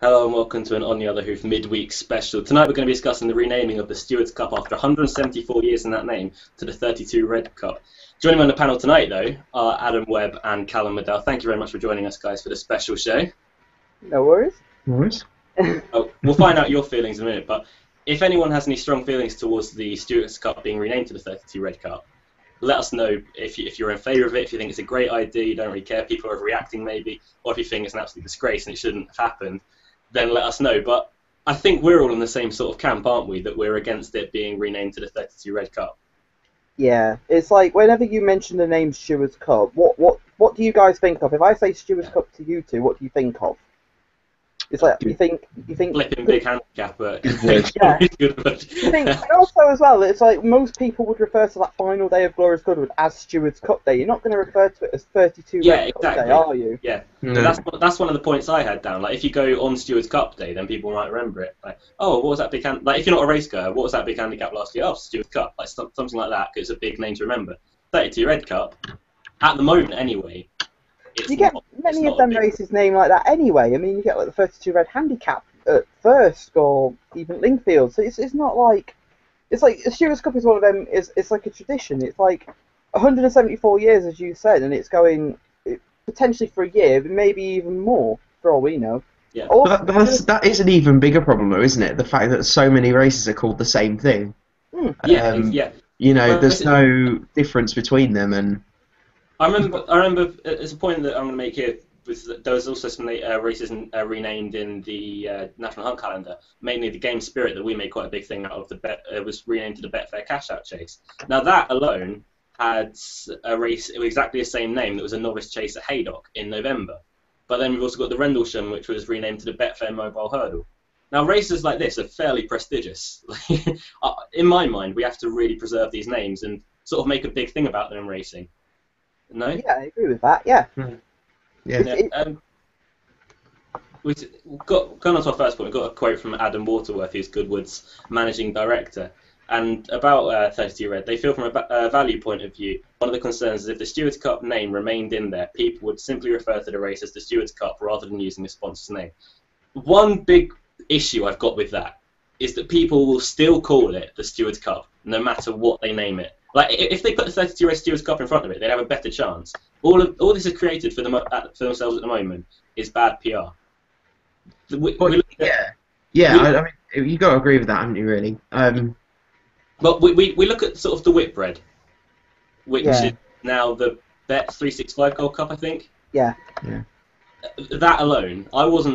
Hello and welcome to an On the Other Hoof midweek special. Tonight we're going to be discussing the renaming of the Stewards Cup after 174 years in that name to the 32 Red Cup. Joining me on the panel tonight, though, are Adam Webb and Callum Liddell. Thank you very much for joining us, guys, for this special show. No worries. No worries. We'll find out your feelings in a minute, but if anyone has any strong feelings towards the Stewards Cup being renamed to the 32 Red Cup, let us know if you're in favour of it, if you think it's a great idea, you don't really care, people are overreacting maybe, or if you think it's an absolute disgrace and it shouldn't have happened, then let us know. But I think we're all in the same sort of camp, aren't we, that we're against it being renamed to the 32 Red Cup. Yeah, it's like whenever you mention the name Stewards Cup, what do you guys think of? If I say Stewards Cup to you two, what do you think of? It's like you think Flipping big handicap, but yeah. good word. And also as well, it's like most people would refer to that final day of Glorious Goodwood as Stewards Cup Day. You're not going to refer to it as 32 Red Cup Day, are you? Yeah, No. that's one of the points I had down. Like, if you go on Stewards Cup Day, then people might remember it. Like, oh, what was that big like if you're not a race goer, what was that big handicap last year? Oh, Stewards Cup, like something like that. 'Cause it's a big name to remember. 32 Red Cup, at the moment anyway. You get many of them races named like that anyway. I mean, you get like the 32 Red Handicap at first, or even Lingfield. So it's not like it's like the Stewards Cup is one of them. It's like a tradition. It's like 174 years, as you said, and it's going potentially for a year, but maybe even more for all we know. Yeah. But that is an even bigger problem, though, isn't it? The fact that so many races are called the same thing. Yeah. You know, there's no difference between them, and I remember. There's a point that I'm going to make here. There was also some races renamed in the National Hunt calendar. Mainly the Game Spirit that we made quite a big thing out of. Was renamed to the Betfair Cash Out Chase. Now that alone had a race with exactly the same name that was a novice chase at Haydock in November. But then we've also got the Rendlesham, which was renamed to the Betfair Mobile Hurdle. Now races like this are fairly prestigious. In my mind, we have to really preserve these names and sort of make a big thing about them in racing. No? Yeah, I agree with that. Yeah. yeah. Going on to our first point, we've got a quote from Adam Waterworth, who's Goodwood's managing director, and about 32 Red. They feel from a value point of view, one of the concerns is if the Stewards Cup name remained in there, people would simply refer to the race as the Stewards Cup rather than using the sponsor's name. One big issue I've got with that is that people will still call it the Stewards Cup, no matter what they name it. Like, if they put the 32 Red Stewards Cup in front of it, they'd have a better chance. All this is created for themselves at the moment is bad PR. I mean, you got to agree with that, haven't you? Really. But we look at sort of the Whitbread, which is now the Bet 365 Gold Cup, I think. Yeah. That alone, I was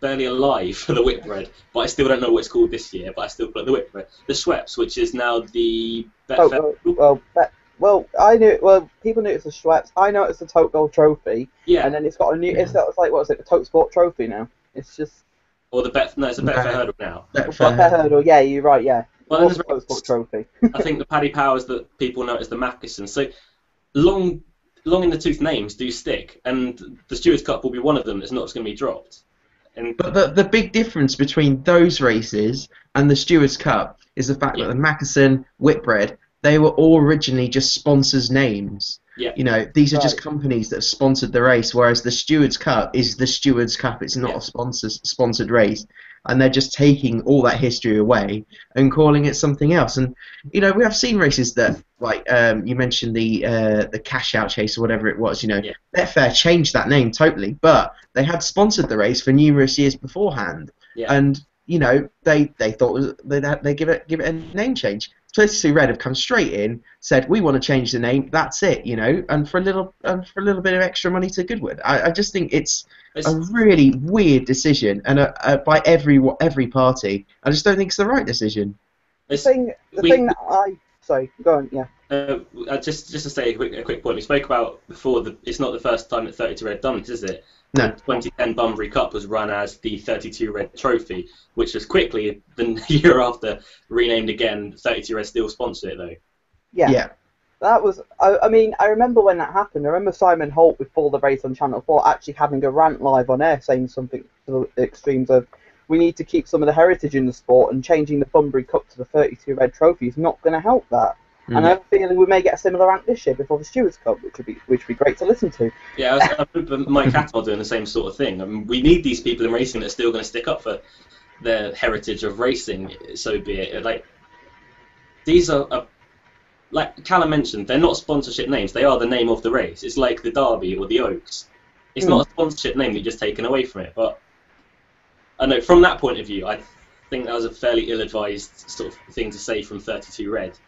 barely alive for the Whitbread, but I still don't know what it's called this year. But I still put the Whitbread. The Schweppes, which is now the Betfair. I knew. Well, people knew it's the Schweppes. I know it's the Tote Gold Trophy. Yeah. And then it's got a new. It's like what is it? The Tote Sport Trophy now. It's just. Or the Bet. No, it's a Betfair Hurdle now. Betfair Hurdle. Yeah, you're right. Yeah. Well, Also Tote Sport Trophy. I think the Paddy Powers that people know as the Mackesson. So long in the tooth names do stick, and the Stewards Cup will be one of them that's not going to be dropped. But the big difference between those races and the Stewards Cup is the fact that the Mackesson, Whitbread, they were all originally just sponsors' names. Yeah. You know, these are just companies that have sponsored the race, whereas the Stewards Cup is the Stewards Cup. It's not a sponsored race. And they're just taking all that history away and calling it something else. And, you know, we have seen races that, like, you mentioned the Cash Out Chase or whatever it was, you know. Betfair changed that name totally, but they had sponsored the race for numerous years beforehand. Yeah. And, you know, they thought they'd give it a name change. 32 Red have come straight in, said we want to change the name. That's it, you know, and for a little bit of extra money to Goodwood. I just think it's a really weird decision, and by every party. I just don't think it's the right decision. Sorry, go on, yeah. Just to say a quick point. We spoke about before. It's not the first time that 32 Red done it, is it? No. The 2010 Bunbury Cup was run as the 32 Red Trophy, which was quickly, the year after, renamed again. 32 Red still sponsored it, though. Yeah. That was, I mean, I remember when that happened. I remember Simon Holt, before the race on Channel 4, actually having a rant live on air saying something to the extremes of, we need to keep some of the heritage in the sport, and changing the Bunbury Cup to the 32 Red Trophy is not going to help that. And I have a feeling we may get a similar rant this year before the Stewards Cup, which would be great to listen to. Yeah, I hope Mike Cattle doing the same sort of thing. I mean, we need these people in racing that are still going to stick up for their heritage of racing, so be it. Like, these are like Callum mentioned, they're not sponsorship names. They are the name of the race. It's like the Derby or the Oaks. It's not a sponsorship name that you're just taken away from it. But I know from that point of view, I think that was a fairly ill-advised sort of thing to say from 32 Red.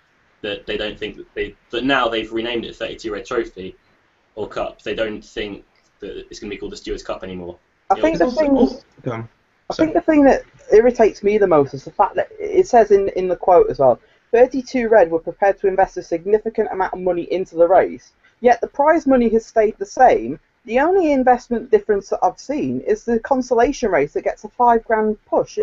That they don't think that now they've renamed it 32 Red Trophy or Cup. They don't think that it's going to be called the Stewards Cup anymore. I think the thing that irritates me the most is the fact that it says in the quote as well, 32 Red were prepared to invest a significant amount of money into the race, yet the prize money has stayed the same. The only investment difference that I've seen is the consolation race that gets a $5,000 push.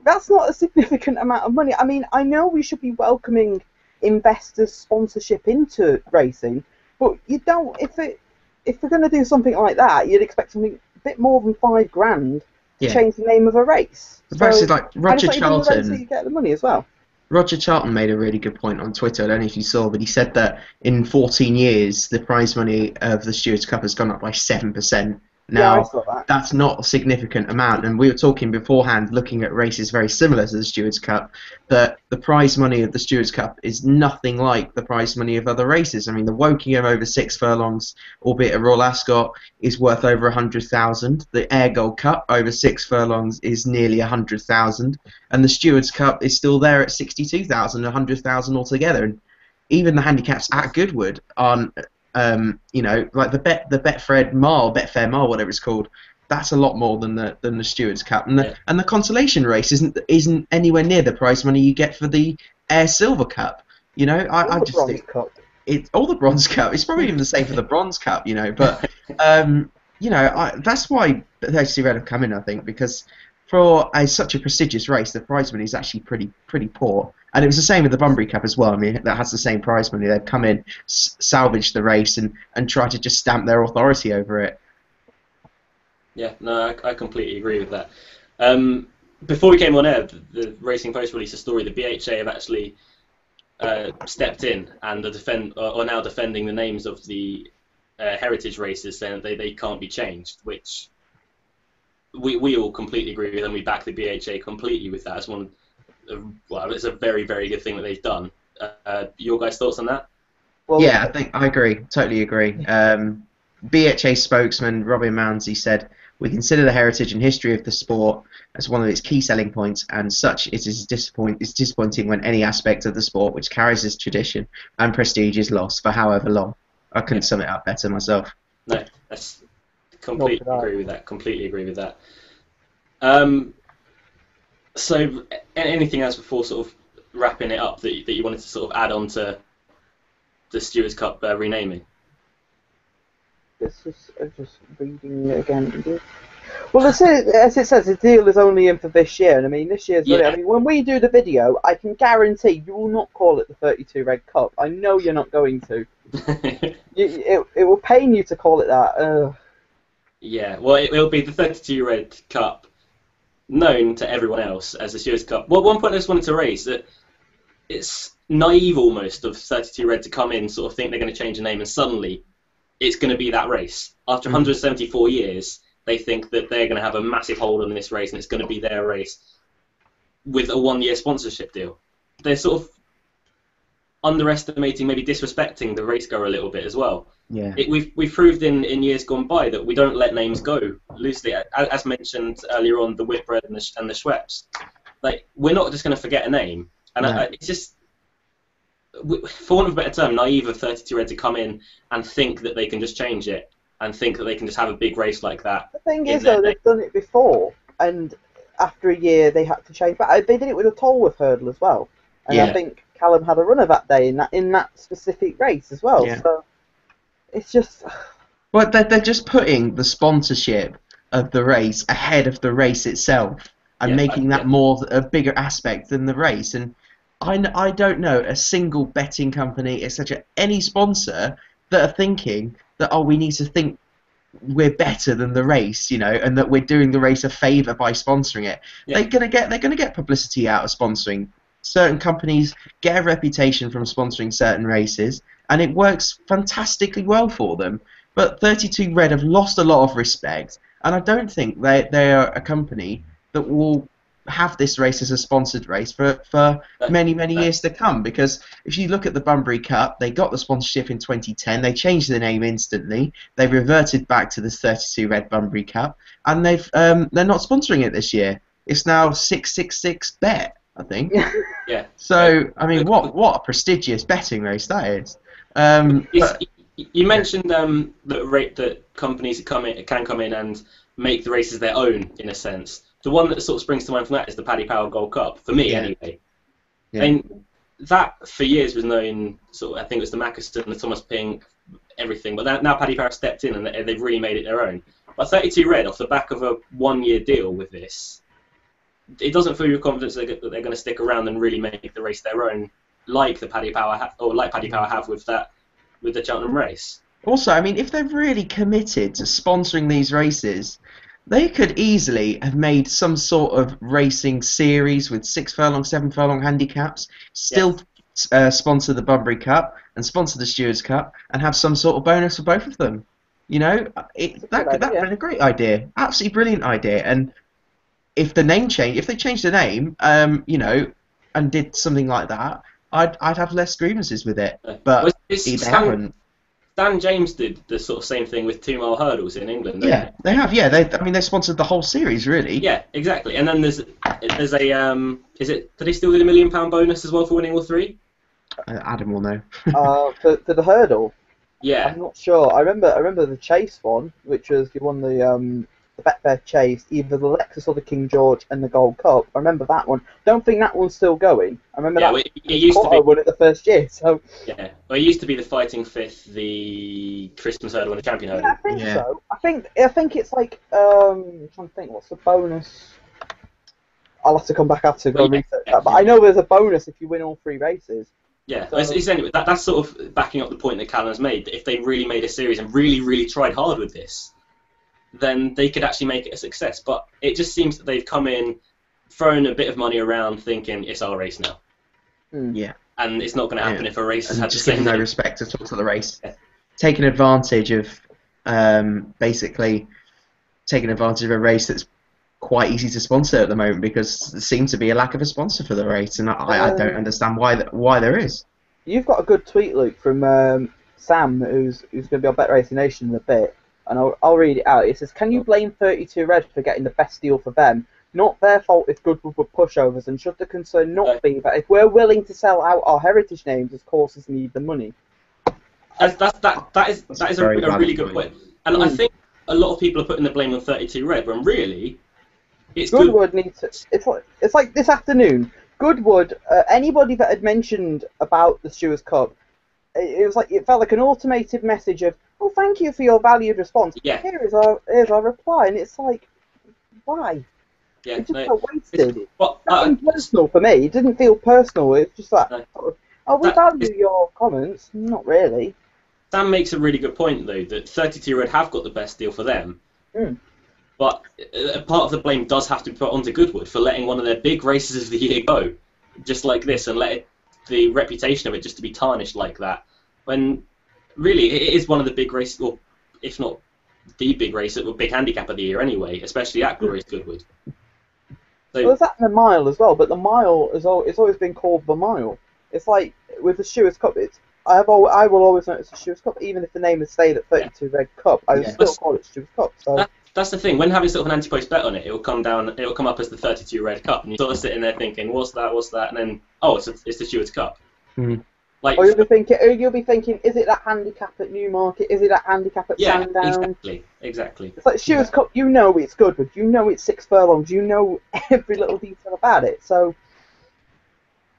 That's not a significant amount of money. I mean, I know we should be welcoming investors' sponsorship into racing, but you don't. If we're going to do something like that, you'd expect something a bit more than $5,000 to change the name of a race. The fact is, like Roger Charlton, you get the money as well. Roger Charlton made a really good point on Twitter. I don't know if you saw, but he said that in 14 years, the prize money of the Stewards Cup has gone up by 7%. Now, yeah, I saw that. That's not a significant amount, and we were talking beforehand, looking at races very similar to the Stewards Cup, that the prize money of the Stewards Cup is nothing like the prize money of other races. I mean, the Wokingham over 6 furlongs, albeit a Royal Ascot, is worth over 100,000. The Air Gold Cup over 6 furlongs is nearly 100,000, and the Stewards Cup is still there at 62,000, 100,000 altogether. And even the handicaps at Goodwood aren't. Like the Betfair Mile, whatever it's called, that's a lot more than the Stewards Cup, and the consolation race isn't anywhere near the prize money you get for the Air Silver Cup. I just think all the Bronze Cup. It's probably even the same for the Bronze Cup, But that's why 32 Red have come in, I think, because for such a prestigious race, the prize money is actually pretty poor. And it was the same with the Bunbury Cup as well. I mean, that has the same prize money. They've come in, salvage the race, and try to just stamp their authority over it. Yeah, no, I completely agree with that. Before we came on air, the Racing Post released a story. The BHA have actually stepped in and are now defending the names of the heritage races, saying that they can't be changed, which we all completely agree with, and we back the BHA completely with that as one. Well, it's a very, very good thing that they've done. Your guys' thoughts on that? Well, yeah, I agree. Totally agree. BHA spokesman Robin Mounsey said, "We consider the heritage and history of the sport as one of its key selling points, and such it's disappointing when any aspect of the sport which carries this tradition and prestige is lost for however long." I couldn't sum it up better myself. No, that's completely agree with that. Completely agree with that. So, anything else before sort of wrapping it up that you wanted to sort of add on to the Stewards Cup renaming? This is just reading it again. Well, as it says, the deal is only in for this year, and I mean, this year's. I mean, when we do the video, I can guarantee you will not call it the 32 Red Cup. I know you're not going to. It will pain you to call it that. Yeah, well, it'll be the 32 Red Cup, known to everyone else as the Stewards Cup. Well, one point I just wanted to raise, that it's naive almost of 32 Red to come in, sort of think they're going to change the name, and suddenly it's going to be that race. After 174 years, they think that they're going to have a massive hold on this race and it's going to be their race with a one-year sponsorship deal. They're sort of underestimating, maybe disrespecting the racegoer a little bit as well. Yeah. We've proved in years gone by that we don't let names go loosely. As mentioned earlier on, the Whitbread and the Schweppes. Like, we're not just going to forget a name. And it's just, for want of a better term, naive of 32 Red to come in and think that they can just change it and think that they can just have a big race like that. The thing is, though, they've done it before, and after a year they had to change. But they did it with a Tolworth hurdle as well. And I think Callum had a runner that day in that specific race as well. Yeah. So it's just... Well, they're just putting the sponsorship of the race ahead of the race itself and making that a bigger aspect than the race. And I don't know a single betting company, etc., any sponsor that are thinking that, oh, we need to think we're better than the race, and that we're doing the race a favour by sponsoring it. Yeah. They're gonna get publicity out of sponsoring certain companies get a reputation from sponsoring certain races, and it works fantastically well for them. But 32 Red have lost a lot of respect, and I don't think they are a company that will have this race as a sponsored race for many years to come. Because if you look at the Bunbury Cup, they got the sponsorship in 2010. They changed the name instantly. They reverted back to the 32 Red Bunbury Cup, and they're not sponsoring it this year. It's now 666 Bet, I think. Yeah. So I mean, what a prestigious betting race that is. You mentioned that companies can come in and make the races their own, in a sense. The one that sort of springs to mind from that is the Paddy Power Gold Cup, for me anyway. Yeah. And that for years was known, sort of, I think it was the Mackerson, the Thomas Pink, everything. But now Paddy Power stepped in and they've really made it their own. But 32 Red, off the back of a one-year deal with this, it doesn't fill you with confidence that they're going to stick around and really make the race their own, like the Paddy Power have with the Cheltenham race. Also, I mean, if they're really committed to sponsoring these races, they could easily have made some sort of racing series with 6 furlong, 7 furlong handicaps, still sponsor the Bunbury Cup and sponsor the Stewards Cup, and have some sort of bonus for both of them. You know, that would have been a great idea, absolutely brilliant idea. And if they changed the name, you know, and did something like that, I'd have less grievances with it. But they haven't. Dan James did the sort of same thing with 2 mile hurdles in England. Yeah, they have. Yeah, they sponsored the whole series, really. Yeah, exactly. And then there's a do they still do the £1 million bonus as well for winning all 3? Adam will know. For the hurdle. Yeah. I'm not sure. I remember the Chase one, which was you won the Betfair Chase, either the Lexus or the King George and the Gold Cup. I remember that one. Don't think that one's still going. I remember it used to be. I won it the first year. So yeah, well, it used to be the Fighting Fifth, the Christmas hurdle, and the Champion hurdle. Yeah, I think so. I think it's like I'm trying to think what's the bonus. I'll have to come back after go research that. But I know there's a bonus if you win all 3 races. Yeah, so anyway, that's sort of backing up the point that Callum's made. That if they really made a series and really tried hard with this, then they could actually make it a success. But it just seems that they've come in, thrown a bit of money around, thinking it's our race now. Yeah. And it's not going to happen if a race has had just the same giving no respect at all to the race. Yeah. Taking advantage of basically taking advantage of a race that's quite easy to sponsor at the moment, because there seems to be a lack of a sponsor for the race, and I don't understand why there is. You've got a good tweet, Luke, from Sam, who's going to be on Bet Racing Nation in a bit, and I'll read it out. It says, "Can you blame 32 Red for getting the best deal for them? Not their fault if Goodwood were pushovers, and should the concern not be that if we're willing to sell out our heritage names, as courses need the money?" That is a really good point. And I think a lot of people are putting the blame on 32 Red, when really it's Goodwood needs to. It's like this afternoon. Goodwood, anybody that had mentioned about the Stewards Cup, it felt like an automated message of, "Oh, thank you for your valued response. Yeah. Here's our reply," and it's like, why? Yeah, it just felt wasted. Well, Nothing personal for me. It didn't feel personal. It's just like, we value your comments. Not really. Sam makes a really good point, though, that 32 Red have got the best deal for them. But a part of the blame does have to be put onto Goodwood for letting one of their big races of the year go, just like this, and the reputation of it just to be tarnished like that. When really it is one of the big races, or if not the big race, or big handicap of the year anyway, especially at Glorious Goodwood. So, there's that in the mile as well, but the mile it's always been called the mile. It's like with the Stewards Cup, I will always know it's the Stewards Cup, even if the name has stayed at 32 Red Cup. I would still call it Stewards Cup. So. That's the thing. When having sort of an anti-post bet on it, it will come up as the 32 Red Cup, and you're sort of sitting there thinking, what's that? And then, it's the Stewards Cup. Like, or you'll be thinking, is it that handicap at Newmarket? Is it that handicap at Sandown? Exactly. It's like Stewards Cup. You know it's Goodwood. You know it's 6 furlongs. You know every little detail about it. So.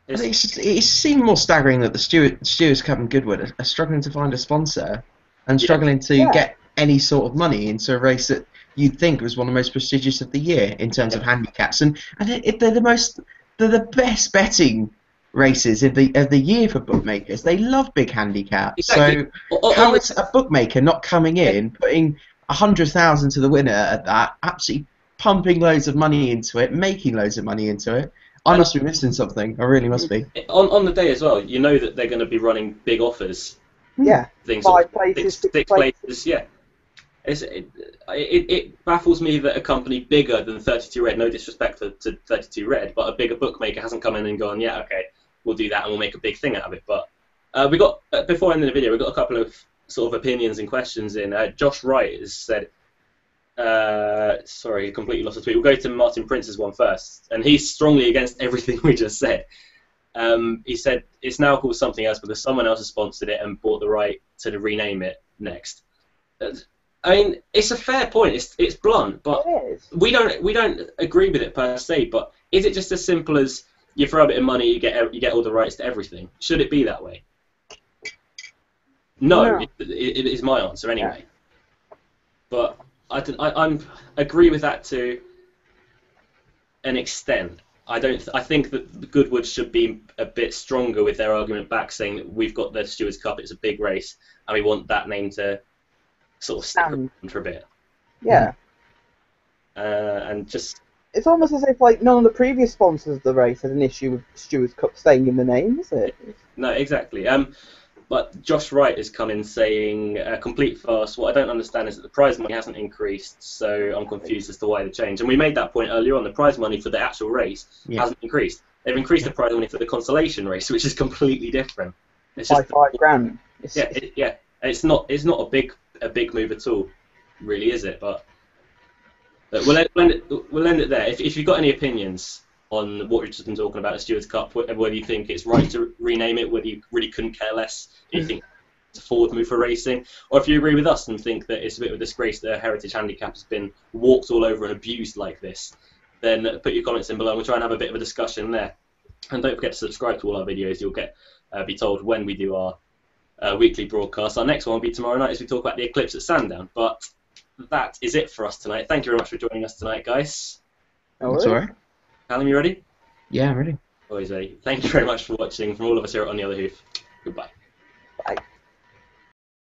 It seemed more staggering that the Stewards Cup and Goodwood are struggling to find a sponsor and struggling to get any sort of money into a race that you'd think was one of the most prestigious of the year in terms of handicaps, and they're the best betting races of the year for bookmakers. They love big handicaps. Exactly. So how is a bookmaker not coming in, putting 100,000 to the winner at that, absolutely pumping loads of money into it, making loads of money into it? I must be missing something. I really must be. On the day as well, you know that they're going to be running big offers. Yeah. Things 5 places, 6 six places. places, yeah. It baffles me that a company bigger than 32 Red, no disrespect to 32 Red, but a bigger bookmaker hasn't come in and gone, yeah, okay, we'll do that and we'll make a big thing out of it. But we got, before ending the video, we got a couple of sort of opinions and questions in. Josh Wright has said, sorry, completely lost the tweet. We'll go to Martin Prince's one first, and he's strongly against everything we just said. He said it's now called something else because someone else has sponsored it and bought the right to rename it next. I mean, it's a fair point. It's blunt, but we don't agree with it per se. But is it just as simple as you throw a bit of money, you get all the rights to everything? Should it be that way? No. It is my answer anyway. Yeah. But I agree with that to an extent. I think that Goodwood should be a bit stronger with their argument back, saying that we've got the Stewards Cup, it's a big race, and we want that name to sort of stick around for a bit. Yeah. And just... It's almost as if like none of the previous sponsors of the race had an issue with Stewards Cup staying in the name, is it? No, exactly. But Josh Wright has come in saying, complete farce. What I don't understand is that the prize money hasn't increased, so I'm confused as to why the change. And we made that point earlier on. The prize money for the actual race hasn't increased. They've increased the prize money for the consolation race, which is completely different. It's by just £5,000. It's not a big move at all, really, is it? But we'll end it there. If you've got any opinions on what we've just been talking about, the Stewards Cup, whether you think it's right to rename it, whether you really couldn't care less, if you think it's a forward move for racing, or if you agree with us and think that it's a bit of a disgrace that a heritage handicap has been walked all over and abused like this, then put your comments in below and we'll try and have a bit of a discussion there. And don't forget to subscribe to all our videos. You'll be told when we do our weekly broadcast. Our next one will be tomorrow night as we talk about the eclipse at Sandown. But that is it for us tonight. Thank you very much for joining us tonight, guys. That's all right. Callum, you ready? Yeah, I'm ready. Always ready. Thank you very much for watching. From all of us here at On the Other Hoof, goodbye. Bye.